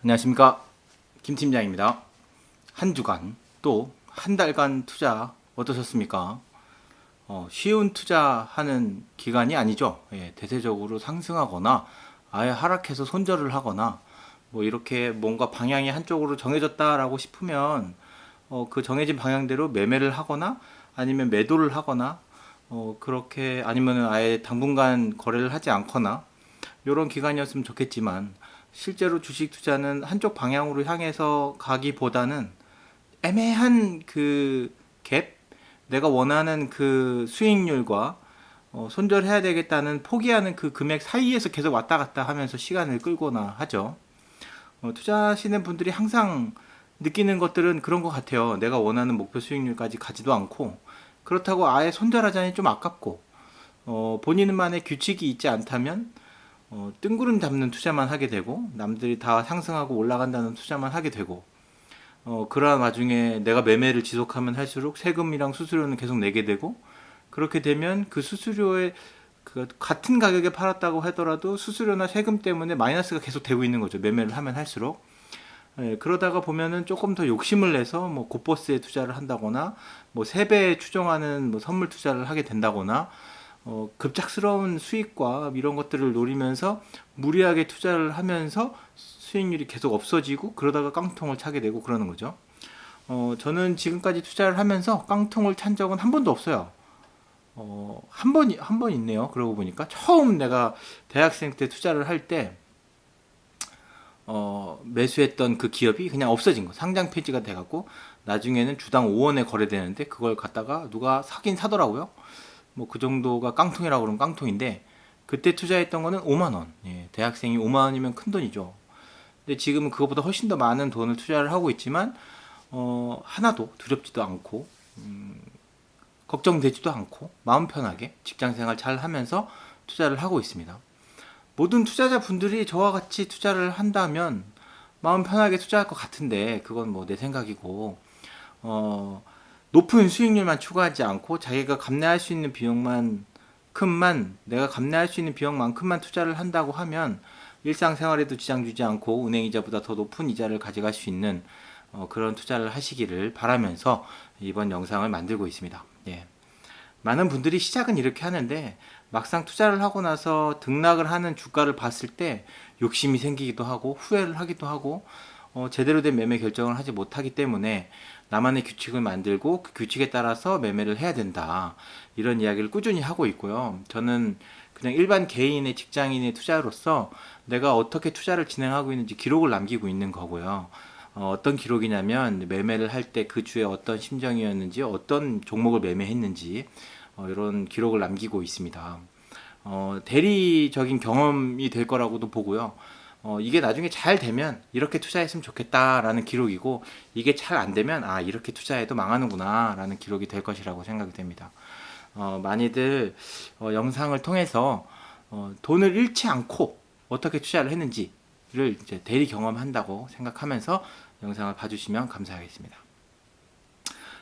안녕하십니까, 김 팀장입니다. 한 주간 또 한 달간 투자 어떠셨습니까? 쉬운 투자하는 기간이 아니죠. 예, 대체적으로 상승하거나 아예 하락해서 손절을 하거나 뭐 이렇게 뭔가 방향이 한쪽으로 정해졌다라고 싶으면 그 정해진 방향대로 매매를 하거나 아니면 매도를 하거나 그렇게 아니면 아예 당분간 거래를 하지 않거나 이런 기간이었으면 좋겠지만, 실제로 주식 투자는 한쪽 방향으로 향해서 가기보다는 애매한 그 갭, 내가 원하는 그 수익률과 손절해야 되겠다는 포기하는 그 금액 사이에서 계속 왔다 갔다 하면서 시간을 끌거나 하죠. 투자하시는 분들이 항상 느끼는 것들은 그런 것 같아요. 내가 원하는 목표 수익률까지 가지도 않고, 그렇다고 아예 손절하자니 좀 아깝고, 본인만의 규칙이 있지 않다면 뜬구름 잡는 투자만 하게 되고, 남들이 다 상승하고 올라간다는 투자만 하게 되고, 그러한 와중에 내가 매매를 지속하면 할수록 세금이랑 수수료는 계속 내게 되고, 그렇게 되면 그 수수료에 그 같은 가격에 팔았다고 하더라도 수수료나 세금 때문에 마이너스가 계속 되고 있는 거죠. 매매를 하면 할수록. 예, 그러다가 보면은 조금 더 욕심을 내서 뭐 곧버스에 투자를 한다거나 뭐 3배 추정하는 뭐 선물 투자를 하게 된다거나 급작스러운 수익과 이런 것들을 노리면서 무리하게 투자를 하면서 수익률이 계속 없어지고, 그러다가 깡통을 차게 되고 그러는 거죠. 저는 지금까지 투자를 하면서 깡통을 찬 적은 한 번도 없어요. 한 번 있네요. 그러고 보니까 처음 내가 대학생 때 투자를 할 때 매수했던 그 기업이 그냥 없어진 거, 상장 폐지가 돼갖고 나중에는 주당 5원에 거래되는데 그걸 갖다가 누가 사긴 사더라고요. 뭐 그 정도가 깡통이라고 그러면 깡통인데, 그때 투자했던 거는 5만 원. 예, 대학생이 5만 원이면 큰 돈이죠. 근데 지금은 그것보다 훨씬 더 많은 돈을 투자를 하고 있지만 하나도 두렵지도 않고 걱정되지도 않고 마음 편하게 직장생활 잘 하면서 투자를 하고 있습니다. 모든 투자자분들이 저와 같이 투자를 한다면 마음 편하게 투자할 것 같은데, 그건 뭐 내 생각이고, 높은 수익률만 추구하지 않고 자기가 감내할 수 있는 비용만큼만, 내가 감내할 수 있는 비용만큼만 투자를 한다고 하면 일상생활에도 지장 주지 않고 은행이자보다 더 높은 이자를 가져갈 수 있는 그런 투자를 하시기를 바라면서 이번 영상을 만들고 있습니다. 예. 많은 분들이 시작은 이렇게 하는데 막상 투자를 하고 나서 등락을 하는 주가를 봤을 때 욕심이 생기기도 하고 후회를 하기도 하고, 제대로 된 매매 결정을 하지 못하기 때문에 나만의 규칙을 만들고 그 규칙에 따라서 매매를 해야 된다, 이런 이야기를 꾸준히 하고 있고요. 저는 그냥 일반 개인의 직장인의 투자로서 내가 어떻게 투자를 진행하고 있는지 기록을 남기고 있는 거고요. 어떤 기록이냐면 매매를 할 때 그 주에 어떤 심정이었는지, 어떤 종목을 매매했는지 이런 기록을 남기고 있습니다. 대리적인 경험이 될 거라고도 보고요. 이게 나중에 잘 되면 이렇게 투자했으면 좋겠다라는 기록이고, 이게 잘 안 되면 아, 이렇게 투자해도 망하는구나 라는 기록이 될 것이라고 생각이 됩니다. 많이들 영상을 통해서 돈을 잃지 않고 어떻게 투자를 했는지를 이제 대리 경험한다고 생각하면서 영상을 봐주시면 감사하겠습니다.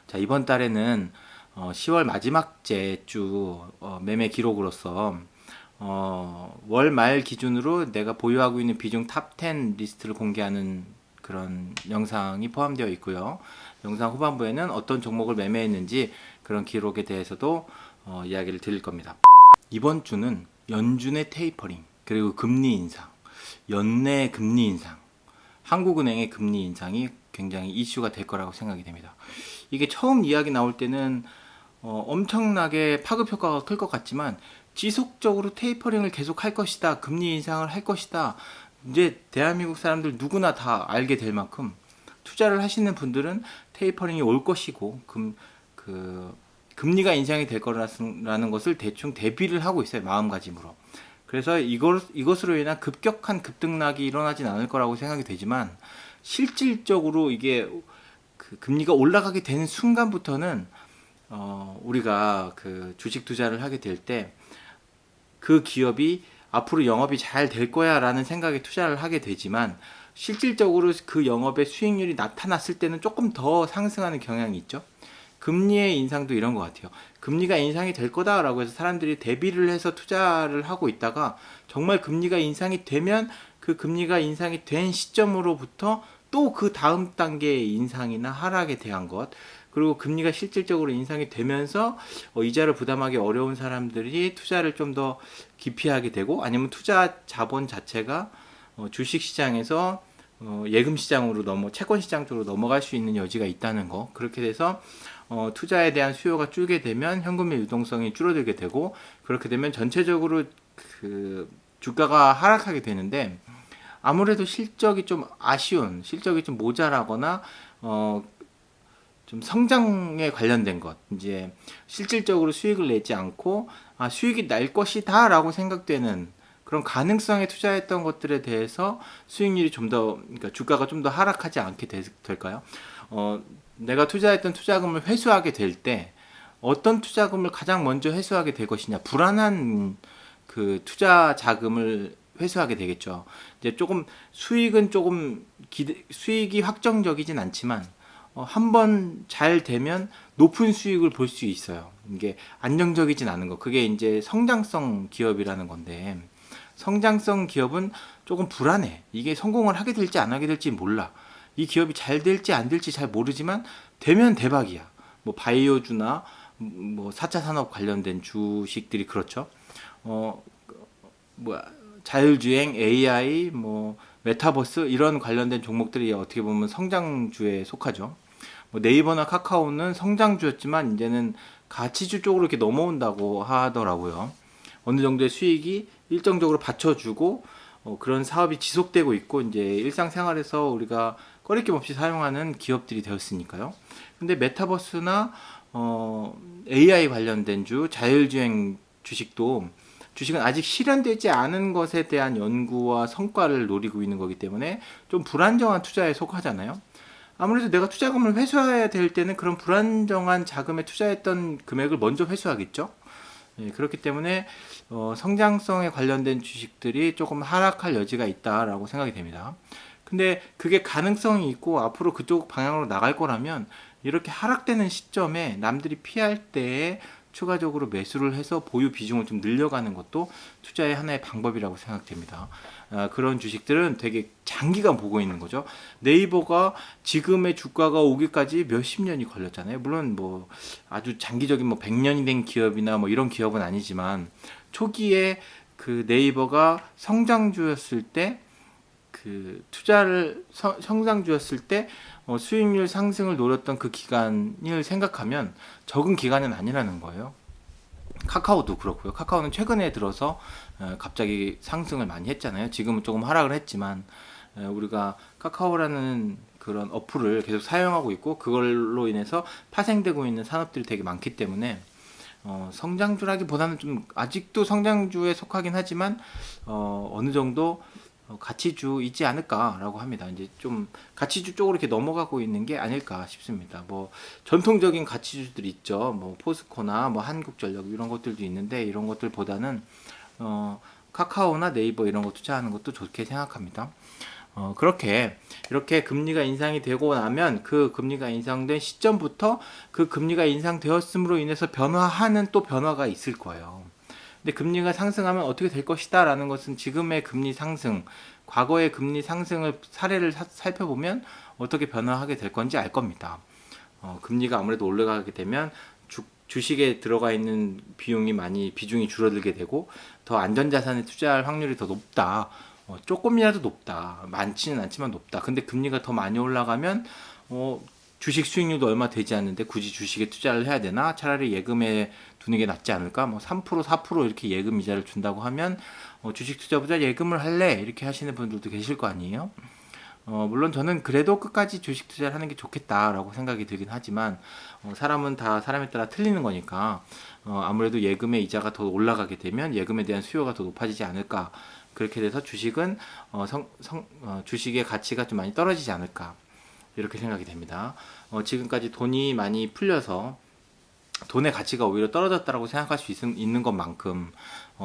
자, 이번 달에는 10월 마지막 주 매매 기록으로서 월 말 기준으로 내가 보유하고 있는 비중 탑 10 리스트를 공개하는 그런 영상이 포함되어 있고요. 영상 후반부에는 어떤 종목을 매매했는지 그런 기록에 대해서도 이야기를 드릴 겁니다. 이번 주는 연준의 테이퍼링, 그리고 금리 인상, 연내 금리 인상, 한국은행의 금리 인상이 굉장히 이슈가 될 거라고 생각이 됩니다. 이게 처음 이야기 나올 때는 엄청나게 파급 효과가 클 것 같지만, 지속적으로 테이퍼링을 계속 할 것이다, 금리 인상을 할 것이다, 이제 대한민국 사람들 누구나 다 알게 될 만큼 투자를 하시는 분들은 테이퍼링이 올 것이고 금리가 인상이 될 거라는 것을 대충 대비를 하고 있어요, 마음가짐으로. 그래서 이것으로 인한 급격한 급등락이 일어나진 않을 거라고 생각이 되지만, 실질적으로 이게 금리가 올라가게 되는 순간부터는 우리가 그 주식 투자를 하게 될 때 그 기업이 앞으로 영업이 잘 될 거야 라는 생각에 투자를 하게 되지만, 실질적으로 그 영업의 수익률이 나타났을 때는 조금 더 상승하는 경향이 있죠. 금리의 인상도 이런 것 같아요. 금리가 인상이 될 거다라고 해서 사람들이 대비를 해서 투자를 하고 있다가 정말 금리가 인상이 되면 그 금리가 인상이 된 시점으로부터 또 그 다음 단계의 인상이나 하락에 대한 것, 그리고 금리가 실질적으로 인상이 되면서 이자를 부담하기 어려운 사람들이 투자를 좀 더 기피하게 되고, 아니면 투자 자본 자체가 주식 시장에서 예금 시장으로 채권 시장 쪽으로 넘어갈 수 있는 여지가 있다는 거. 그렇게 돼서 투자에 대한 수요가 줄게 되면 현금의 유동성이 줄어들게 되고, 그렇게 되면 전체적으로 그 주가가 하락하게 되는데, 아무래도 실적이 좀 아쉬운, 실적이 좀 모자라거나 좀 성장에 관련된 것, 이제 실질적으로 수익을 내지 않고 수익이 날 것이다라고 생각되는 그런 가능성에 투자했던 것들에 대해서 수익률이 좀 더, 그러니까 주가가 좀 더 하락하지 않게 될까요? 내가 투자했던 투자금을 회수하게 될 때 어떤 투자금을 가장 먼저 회수하게 될 것이냐, 불안한 그 투자 자금을 회수하게 되겠죠. 이제 조금 수익은 조금 수익이 확정적이진 않지만 한번 잘 되면 높은 수익을 볼 수 있어요. 이게 안정적이진 않은 거. 그게 이제 성장성 기업이라는 건데, 성장성 기업은 조금 불안해. 이게 성공을 하게 될지 안 하게 될지 몰라. 이 기업이 잘 될지 안 될지 잘 모르지만 되면 대박이야. 뭐 바이오주나 뭐 4차 산업 관련된 주식들이 그렇죠. 뭐 자율주행, AI, 뭐 메타버스 이런 관련된 종목들이 어떻게 보면 성장주에 속하죠. 뭐 네이버나 카카오는 성장주였지만 이제는 가치주 쪽으로 이렇게 넘어온다고 하더라고요. 어느 정도의 수익이 일정적으로 받쳐주고 그런 사업이 지속되고 있고, 이제 일상생활에서 우리가 꺼리낌 없이 사용하는 기업들이 되었으니까요. 근데 메타버스나 AI 관련된 자율주행 주식은 아직 실현되지 않은 것에 대한 연구와 성과를 노리고 있는 거기 때문에 좀 불안정한 투자에 속하잖아요. 아무래도 내가 투자금을 회수해야 될 때는 그런 불안정한 자금에 투자했던 금액을 먼저 회수하겠죠. 예, 그렇기 때문에 성장성에 관련된 주식들이 조금 하락할 여지가 있다라고 생각이 됩니다. 근데 그게 가능성이 있고 앞으로 그쪽 방향으로 나갈 거라면 이렇게 하락되는 시점에 남들이 피할 때에 추가적으로 매수를 해서 보유 비중을 좀 늘려가는 것도 투자의 하나의 방법이라고 생각됩니다. 그런 주식들은 되게 장기간 보고 있는 거죠. 네이버가 지금의 주가가 오기까지 몇십 년이 걸렸잖아요. 물론 뭐 아주 장기적인 뭐 100년이 된 기업이나 뭐 이런 기업은 아니지만, 초기에 그 네이버가 성장주였을 때, 그 투자를 성장주였을 때 수익률 상승을 노렸던 그 기간을 생각하면 적은 기간은 아니라는 거예요. 카카오도 그렇고요. 카카오는 최근에 들어서 갑자기 상승을 많이 했잖아요. 지금은 조금 하락을 했지만, 우리가 카카오라는 그런 어플을 계속 사용하고 있고 그걸로 인해서 파생되고 있는 산업들이 되게 많기 때문에 성장주라기보다는 좀 아직도 성장주에 속하긴 하지만 어느 정도 가치주이지 않을까라고 합니다. 이제 좀 가치주 쪽으로 이렇게 넘어가고 있는 게 아닐까 싶습니다. 뭐 전통적인 가치주들이 있죠. 뭐 포스코나 뭐 한국전력 이런 것들도 있는데, 이런 것들보다는 카카오나 네이버 이런 거 투자하는 것도 좋게 생각합니다. 이렇게 금리가 인상이 되고 나면 그 금리가 인상된 시점부터 그 금리가 인상되었음으로 인해서 변화하는 또 변화가 있을 거예요. 근데 금리가 상승하면 어떻게 될 것이다 라는 것은 지금의 금리 상승, 과거의 금리 상승을 사례를 살펴보면 어떻게 변화하게 될 건지 알 겁니다. 금리가 아무래도 올라가게 되면 주식에 들어가 있는 비중이 줄어들게 되고, 더 안전자산에 투자할 확률이 더 높다. 조금이라도 높다. 많지는 않지만 높다. 근데 금리가 더 많이 올라가면 주식 수익률도 얼마 되지 않는데 굳이 주식에 투자를 해야 되나? 차라리 예금에 두는 게 낫지 않을까? 뭐 3%, 4% 이렇게 예금 이자를 준다고 하면 주식 투자보다 예금을 할래? 이렇게 하시는 분들도 계실 거 아니에요? 물론 저는 그래도 끝까지 주식 투자를 하는 게 좋겠다라고 생각이 들긴 하지만, 사람은 다 사람에 따라 틀리는 거니까 아무래도 예금의 이자가 더 올라가게 되면 예금에 대한 수요가 더 높아지지 않을까. 그렇게 돼서 주식은 주식의 가치가 좀 많이 떨어지지 않을까. 이렇게 생각이 됩니다. 지금까지 돈이 많이 풀려서 돈의 가치가 오히려 떨어졌다고 생각할 수 있는 것만큼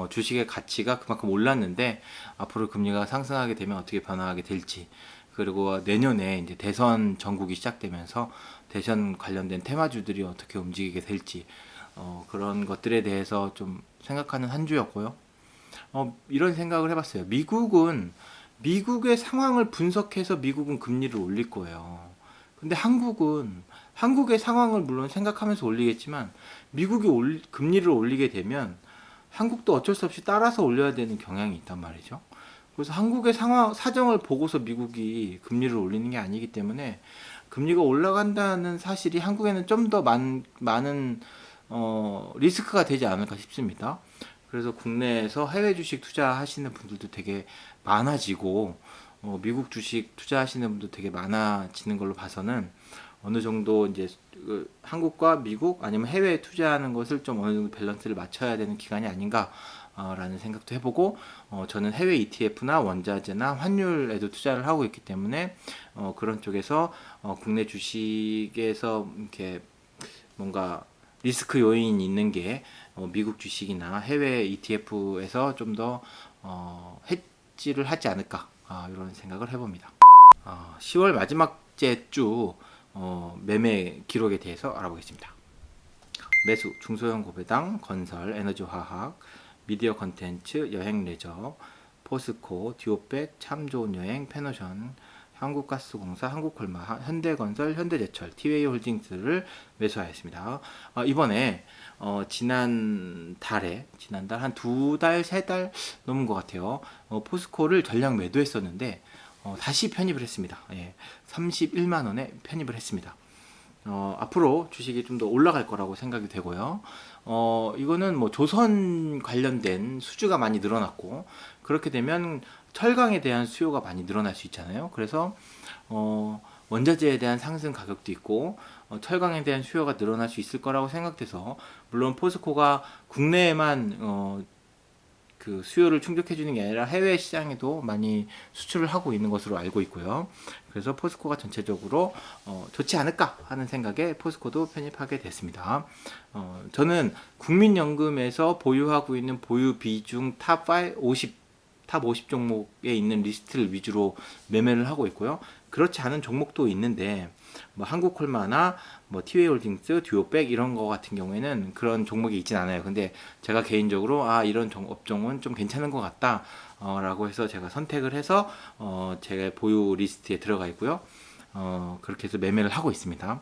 주식의 가치가 그만큼 올랐는데, 앞으로 금리가 상승하게 되면 어떻게 변화하게 될지, 그리고 내년에 이제 대선 전국이 시작되면서 대선 관련된 테마주들이 어떻게 움직이게 될지, 그런 것들에 대해서 좀 생각하는 한 주였고요. 이런 생각을 해봤어요. 미국은 미국의 상황을 분석해서 미국은 금리를 올릴 거예요. 근데 한국의 상황을 물론 생각하면서 올리겠지만 미국이 금리를 올리게 되면 한국도 어쩔 수 없이 따라서 올려야 되는 경향이 있단 말이죠. 그래서 한국의 사정을 보고서 미국이 금리를 올리는 게 아니기 때문에 금리가 올라간다는 사실이 한국에는 좀 더 많은 리스크가 되지 않을까 싶습니다. 그래서 국내에서 해외 주식 투자하시는 분들도 되게 많아지고 미국 주식 투자하시는 분도 되게 많아지는 걸로 봐서는 어느 정도 이제 한국과 미국 아니면 해외에 투자하는 것을 좀 어느 정도 밸런스를 맞춰야 되는 기간이 아닌가 라는 생각도 해보고 저는 해외 ETF나 원자재나 환율에도 투자를 하고 있기 때문에 그런 쪽에서 국내 주식에서 이렇게 뭔가 리스크 요인이 있는 게 미국 주식이나 해외 ETF에서 좀 더 해지를 하지 않을까 이런 생각을 해봅니다. 10월 마지막째 주 매매 기록에 대해서 알아보겠습니다. 매수, 중소형 고배당, 건설, 에너지 화학, 미디어 컨텐츠, 여행 레저, 포스코, 듀오백, 참 좋은 여행, 페노션, 한국가스공사, 한국콜마, 현대건설, 현대제철, 티웨이홀딩스를 매수하였습니다. 이번에 지난달 한 2달, 3달 넘은 것 같아요. 포스코를 전량 매도했었는데 다시 편입을 했습니다. 31만 원에 편입을 했습니다. 앞으로 주식이 좀 더 올라갈 거라고 생각이 되고요. 이거는 뭐 조선 관련된 수주가 많이 늘어났고, 그렇게 되면 철강에 대한 수요가 많이 늘어날 수 있잖아요. 그래서, 원자재에 대한 상승 가격도 있고, 철강에 대한 수요가 늘어날 수 있을 거라고 생각돼서, 물론 포스코가 국내에만, 그 수요를 충족해 주는 게 아니라 해외 시장에도 많이 수출을 하고 있는 것으로 알고 있고요. 그래서 포스코가 전체적으로 좋지 않을까 하는 생각에 포스코도 편입하게 됐습니다. 저는 국민연금에서 보유하고 있는 보유 비중 탑 50 종목에 있는 리스트를 위주로 매매를 하고 있고요. 그렇지 않은 종목도 있는데 뭐 한국콜마나 뭐 티웨이홀딩스, 듀오백 이런 거 같은 경우에는 그런 종목이 있진 않아요. 근데 제가 개인적으로 이런 업종은 좀 괜찮은 것 같다 라고 해서 제가 선택을 해서 제 보유 리스트에 들어가 있고요. 그렇게 해서 매매를 하고 있습니다.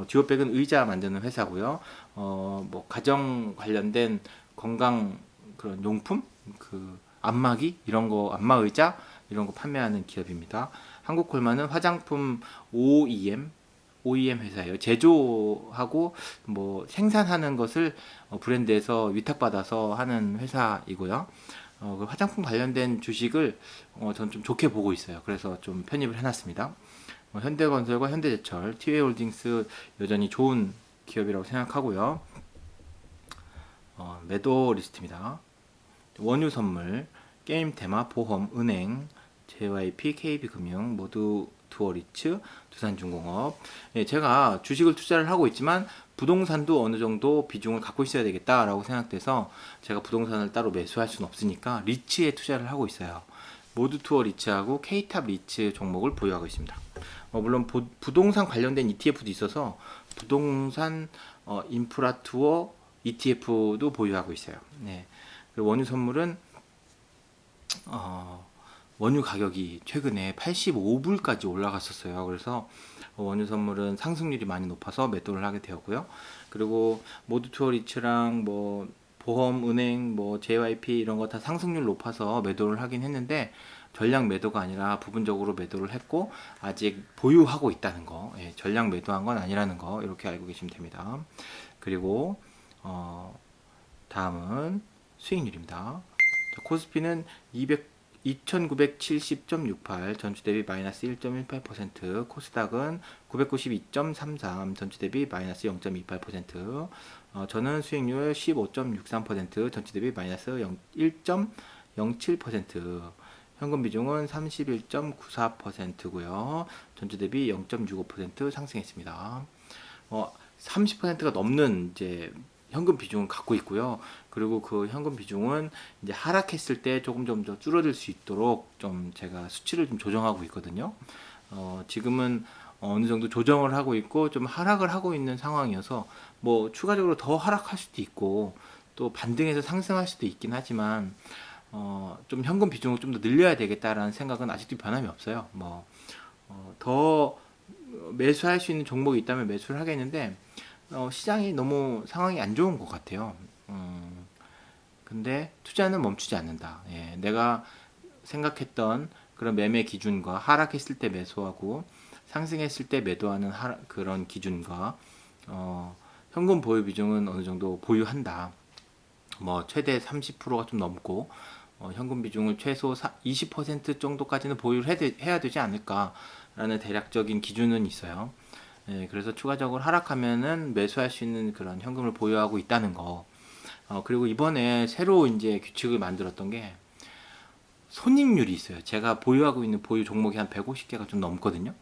듀오백은 의자 만드는 회사고요. 뭐 가정 관련된 건강 그런 용품, 그 안마기 이런 거, 안마 의자 이런 거 판매하는 기업입니다. 한국콜마는 화장품 OEM 회사예요. 제조하고 뭐 생산하는 것을 브랜드에서 위탁받아서 하는 회사이고요. 그 화장품 관련된 주식을 저는 좀 좋게 보고 있어요. 그래서 좀 편입을 해놨습니다. 현대건설과 현대제철, 티웨이홀딩스 여전히 좋은 기업이라고 생각하고요. 매도 리스트입니다. 원유 선물, 게임 테마, 보험, 은행, JYP, KB금융, 모두 투어리츠, 두산중공업. 제가 주식을 투자를 하고 있지만 부동산도 어느 정도 비중을 갖고 있어야 되겠다라고 생각돼서 제가 부동산을 따로 매수할 수는 없으니까 리츠에 투자를 하고 있어요. 모두 투어 리츠하고 K탑 리츠 종목을 보유하고 있습니다. 물론 부동산 관련된 ETF도 있어서 부동산 인프라 투어 ETF도 보유하고 있어요. 네. 원유 선물은 원유 가격이 최근에 85불까지 올라갔었어요. 그래서 원유 선물은 상승률이 많이 높아서 매도를 하게 되었고요. 그리고 모두 투어 리츠랑 뭐 보험, 은행, 뭐 JYP 이런 거 다 상승률 높아서 매도를 하긴 했는데 전량 매도가 아니라 부분적으로 매도를 했고 아직 보유하고 있다는 거, 전량 매도한 건 아니라는 거 이렇게 알고 계시면 됩니다. 그리고 다음은 수익률입니다. 코스피는 2970.68 전주 대비 마이너스 1.18%, 코스닥은 992.33 전주 대비 마이너스 0.28%, 저는 수익률 15.63% 전주 대비 마이너스 1.07%, 현금 비중은 31.94%고요. 전주 대비 0.65% 상승했습니다. 30%가 넘는 이제 현금 비중을 갖고 있고요. 그리고 그 현금 비중은 이제 하락했을 때 조금 더 줄어들 수 있도록 좀 제가 수치를 좀 조정하고 있거든요. 지금은 어느 정도 조정을 하고 있고 좀 하락을 하고 있는 상황이어서 뭐 추가적으로 더 하락할 수도 있고 또 반등해서 상승할 수도 있긴 하지만 좀 현금 비중을 좀 더 늘려야 되겠다라는 생각은 아직도 변함이 없어요. 더 매수할 수 있는 종목이 있다면 매수를 하겠는데, 시장이 너무 상황이 안 좋은 것 같아요. 근데 투자는 멈추지 않는다. 예, 내가 생각했던 그런 매매 기준과 하락했을 때 매수하고 상승했을 때 매도하는 그런 기준과 현금 보유 비중은 어느 정도 보유한다. 최대 30%가 좀 넘고 현금 비중을 최소 20% 정도까지는 보유를 해야 되지 않을까라는 대략적인 기준은 있어요. 예, 그래서 추가적으로 하락하면은 매수할 수 있는 그런 현금을 보유하고 있다는 거. 그리고 이번에 새로 이제 규칙을 만들었던 게 손익률이 있어요. 제가 보유하고 있는 보유 종목이 한 150개가 좀 넘거든요.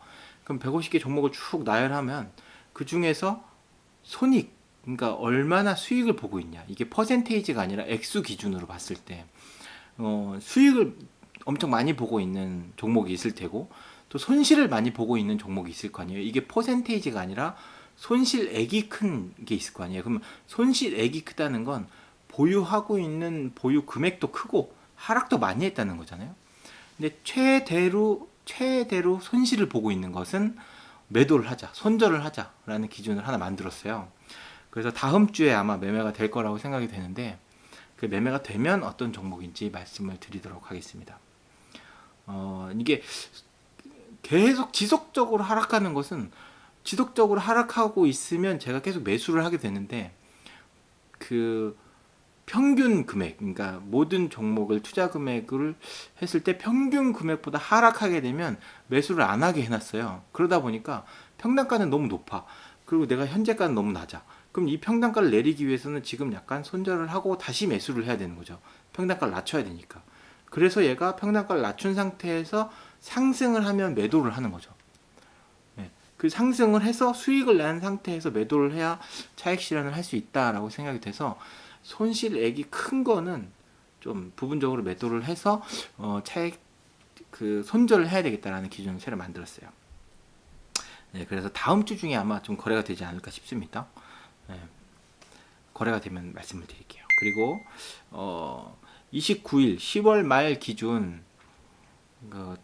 그럼 150개 종목을 쭉 나열하면 그 중에서 손익, 그러니까 얼마나 수익을 보고 있냐. 이게 퍼센테이지가 아니라 액수 기준으로 봤을 때 수익을 엄청 많이 보고 있는 종목이 있을 테고 또 손실을 많이 보고 있는 종목이 있을 거 아니에요. 이게 퍼센테이지가 아니라 손실액이 큰 게 있을 거 아니에요. 그러면 손실액이 크다는 건 보유하고 있는 보유 금액도 크고 하락도 많이 했다는 거잖아요. 근데 최대로 손실을 보고 있는 것은 매도를 하자, 손절을 하자라는 기준을 하나 만들었어요. 그래서 다음 주에 아마 매매가 될 거라고 생각이 되는데 그 매매가 되면 어떤 종목인지 말씀을 드리도록 하겠습니다. 이게 계속 지속적으로 하락하는 것은 지속적으로 하락하고 있으면 제가 계속 매수를 하게 되는데 그 평균 금액, 그러니까 모든 종목을 투자 금액을 했을 때 평균 금액보다 하락하게 되면 매수를 안 하게 해놨어요. 그러다 보니까 평단가는 너무 높아. 그리고 내가 현재가는 너무 낮아. 그럼 이 평단가를 내리기 위해서는 지금 약간 손절을 하고 다시 매수를 해야 되는 거죠. 평단가를 낮춰야 되니까. 그래서 얘가 평단가를 낮춘 상태에서 상승을 하면 매도를 하는 거죠. 네. 그 상승을 해서 수익을 낸 상태에서 매도를 해야 차익 실현을 할 수 있다라고 생각이 돼서 손실액이 큰 거는 좀 부분적으로 매도를 해서 차익 손절을 해야 되겠다라는 기준을 새로 만들었어요. 네, 그래서 다음 주 중에 아마 좀 거래가 되지 않을까 싶습니다. 네, 거래가 되면 말씀을 드릴게요. 그리고 29일 10월 말 기준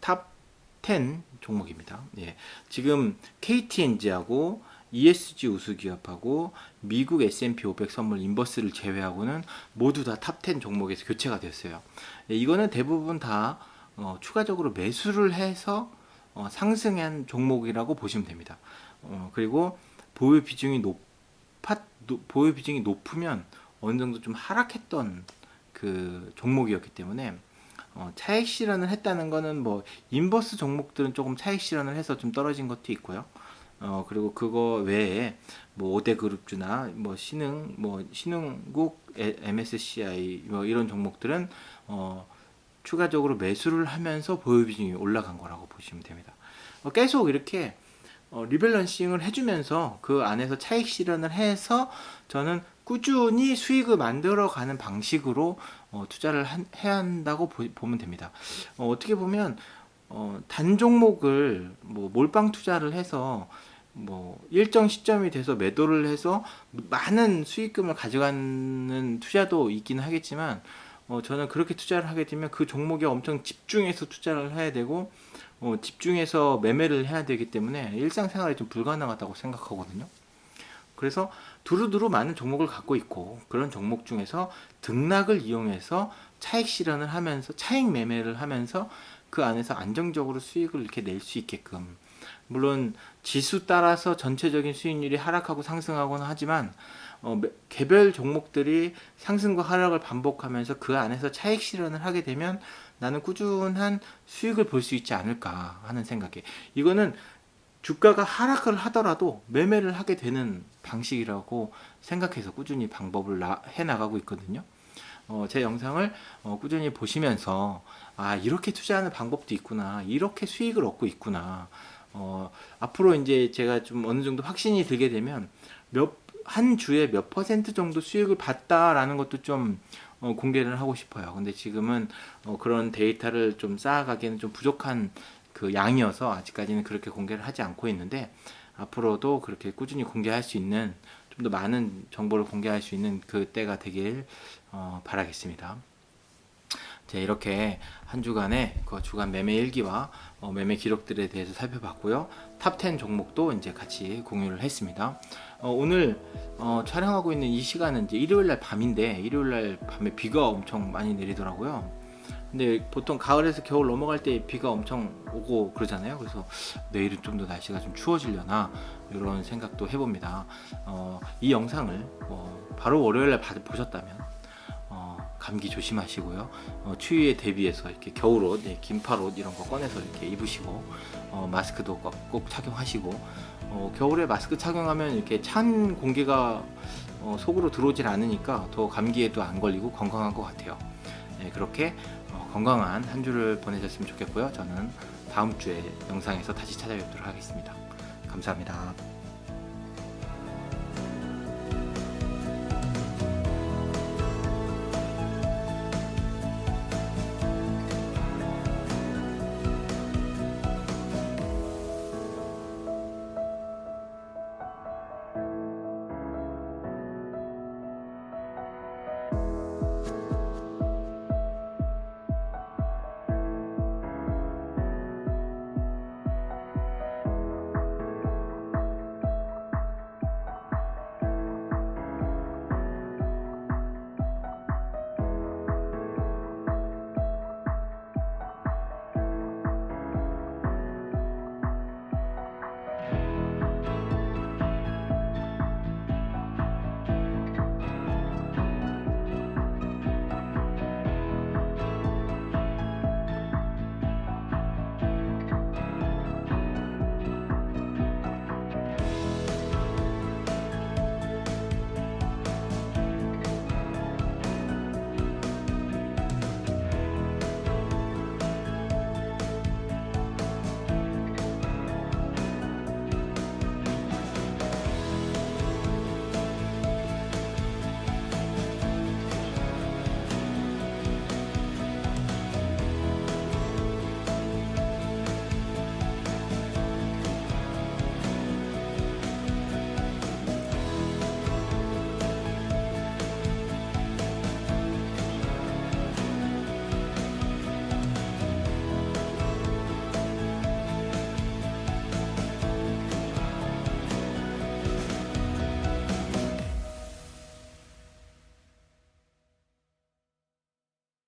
탑10 종목입니다. 예, 지금 KTNG하고 ESG 우수기업하고 미국 S&P 500 선물 인버스를 제외하고는 모두 다 탑10 종목에서 교체가 됐어요. 예, 이거는 대부분 다 추가적으로 매수를 해서 상승한 종목이라고 보시면 됩니다. 그리고 보유 비중이 보유 비중이 높으면 어느 정도 좀 하락했던 그 종목이었기 때문에 차익 실현을 했다는 거는 인버스 종목들은 조금 차익 실현을 해서 좀 떨어진 것도 있고요. 그리고 그거 외에 5대 그룹주나 신흥국 MSCI 이런 종목들은 추가적으로 매수를 하면서 보유 비중이 올라간 거라고 보시면 됩니다. 계속 이렇게 리밸런싱을 해주면서 그 안에서 차익 실현을 해서 저는 꾸준히 수익을 만들어가는 방식으로 투자를 해야 한다고 보면 됩니다. 어떻게 보면 단 종목을 몰빵 투자를 해서 일정 시점이 돼서 매도를 해서 많은 수익금을 가져가는 투자도 있기는 하겠지만 저는 그렇게 투자를 하게 되면 그 종목에 엄청 집중해서 투자를 해야 되고 집중해서 매매를 해야 되기 때문에 일상생활이 좀 불가능하다고 생각하거든요. 그래서 두루두루 많은 종목을 갖고 있고 그런 종목 중에서 등락을 이용해서 차익 실현을 하면서 차익 매매를 하면서 그 안에서 안정적으로 수익을 이렇게 낼 수 있게끔, 물론 지수 따라서 전체적인 수익률이 하락하고 상승하거나 하지만 개별 종목들이 상승과 하락을 반복하면서 그 안에서 차익 실현을 하게 되면 나는 꾸준한 수익을 볼 수 있지 않을까 하는 생각에, 이거는 주가가 하락을 하더라도 매매를 하게 되는 방식이라고 생각해서 꾸준히 방법을 해나가고 있거든요. 제 영상을 꾸준히 보시면서 이렇게 투자하는 방법도 있구나, 이렇게 수익을 얻고 있구나, 앞으로 이제 제가 좀 어느 정도 확신이 들게 되면 한 주에 몇 퍼센트 정도 수익을 봤다라는 것도 좀 공개를 하고 싶어요. 근데 지금은 그런 데이터를 좀 쌓아가기에는 좀 부족한 그 양이어서 아직까지는 그렇게 공개를 하지 않고 있는데, 앞으로도 그렇게 꾸준히 공개할 수 있는, 좀 더 많은 정보를 공개할 수 있는 그 때가 되길 바라겠습니다. 자, 이렇게 한 주간의 그 주간 매매 일기와 매매 기록들에 대해서 살펴봤고요. 탑 10 종목도 이제 같이 공유를 했습니다. 오늘 촬영하고 있는 이 시간은 이제 일요일 날 밤인데, 일요일 날 밤에 비가 엄청 많이 내리더라고요. 근데 보통 가을에서 겨울 넘어갈 때 비가 엄청 오고 그러잖아요. 그래서 내일은 좀 더 날씨가 좀 추워지려나 이런 생각도 해봅니다. 이 영상을 바로 월요일 날 보셨다면 감기 조심하시고요. 추위에 대비해서 이렇게 겨울옷, 긴팔옷 이런 거 꺼내서 이렇게 입으시고, 마스크도 꼭 착용하시고, 겨울에 마스크 착용하면 이렇게 찬 공기가 속으로 들어오질 않으니까 더 감기에도 안 걸리고 건강한 것 같아요. 네, 그렇게 건강한 한 주를 보내셨으면 좋겠고요. 저는 다음 주에 영상에서 다시 찾아뵙도록 하겠습니다. 감사합니다.